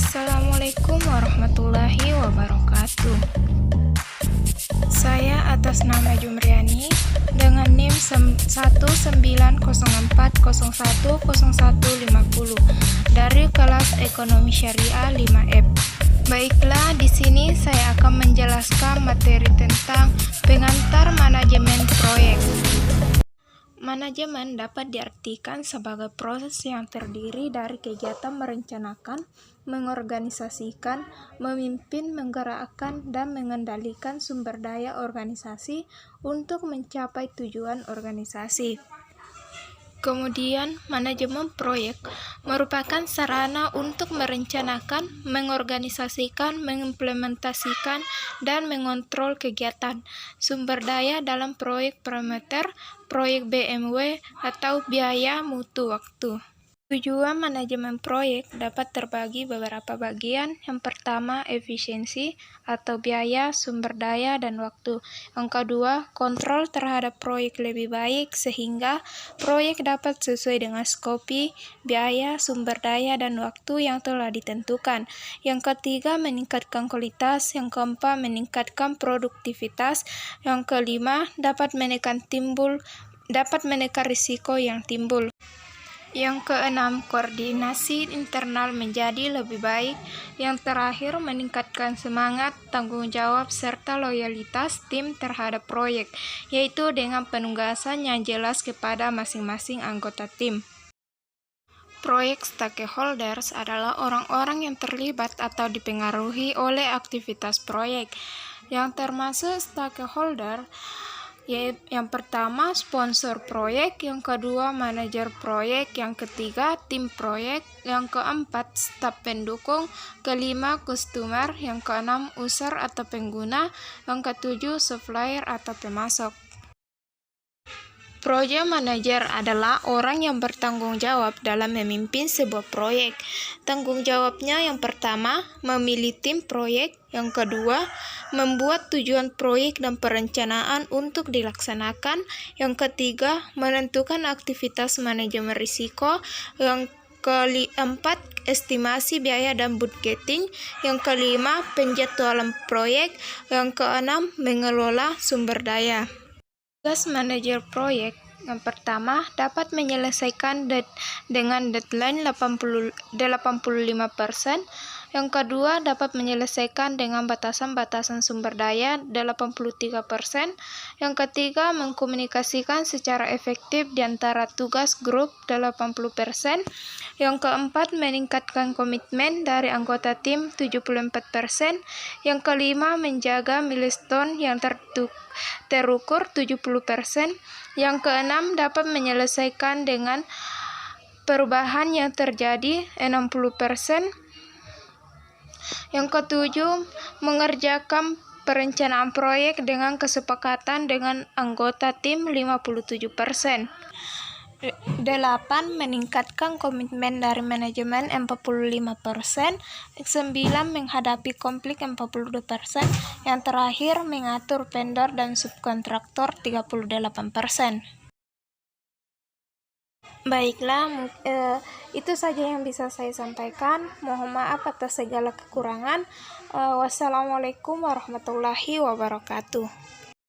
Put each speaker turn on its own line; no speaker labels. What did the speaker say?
Assalamualaikum warahmatullahi wabarakatuh. Saya atas nama Jumriani dengan NIM 1904010010150 dari kelas Ekonomi Syariah 5F. Baiklah, di sini saya akan menjelaskan materi tentang pengantar manajemen proyek. Manajemen dapat diartikan sebagai proses yang terdiri dari kegiatan merencanakan, mengorganisasikan, memimpin, menggerakkan, dan mengendalikan sumber daya organisasi untuk mencapai tujuan organisasi. Kemudian, manajemen proyek merupakan sarana untuk merencanakan, mengorganisasikan, mengimplementasikan, dan mengontrol kegiatan sumber daya dalam proyek parameter, proyek BMW, atau biaya mutu waktu. Tujuan manajemen proyek dapat terbagi beberapa bagian. Yang pertama, efisiensi atau biaya, sumber daya, dan waktu. Yang kedua, kontrol terhadap proyek lebih baik sehingga proyek dapat sesuai dengan skopi, biaya, sumber daya, dan waktu yang telah ditentukan. Yang ketiga, meningkatkan kualitas. Yang keempat, meningkatkan produktivitas. Yang kelima, dapat menekan risiko yang timbul. Yang keenam, koordinasi internal menjadi lebih baik. Yang terakhir, meningkatkan semangat, tanggung jawab, serta loyalitas tim terhadap proyek, yaitu dengan penugasan yang jelas kepada masing-masing anggota tim. Proyek stakeholders adalah orang-orang yang terlibat atau dipengaruhi oleh aktivitas proyek. Yang termasuk stakeholder yang pertama, sponsor proyek. Yang kedua, manajer proyek. Yang ketiga, tim proyek. Yang keempat, staf pendukung. Kelima, customer. Yang keenam, user atau pengguna. Yang ketujuh, supplier atau pemasok. Project manager adalah orang yang bertanggung jawab dalam memimpin sebuah proyek. Tanggung jawabnya yang pertama, memilih tim proyek. Yang kedua, membuat tujuan proyek dan perencanaan untuk dilaksanakan. Yang ketiga, menentukan aktivitas manajemen risiko. Yang keempat, estimasi biaya dan budgeting. Yang kelima, penjadwalan proyek. Yang keenam, mengelola sumber daya. Tugas manajer proyek yang pertama, dapat menyelesaikan dengan deadline 85%. Yang kedua, dapat menyelesaikan dengan batasan-batasan sumber daya 83%. Yang ketiga, mengkomunikasikan secara efektif di antara tugas grup 80%. Yang keempat, meningkatkan komitmen dari anggota tim 74%. Yang kelima, menjaga milestone yang terukur 70%. Yang keenam, dapat menyelesaikan dengan perubahan yang terjadi 60%. Yang ketujuh, mengerjakan perencanaan proyek dengan kesepakatan dengan anggota tim 57%. 8. Meningkatkan komitmen dari manajemen 45%. 9. Menghadapi konflik 42%. Yang terakhir, mengatur vendor dan subkontraktor 38%. Baiklah, itu saja yang bisa saya sampaikan. Mohon maaf atas segala kekurangan. Wassalamualaikum warahmatullahi wabarakatuh.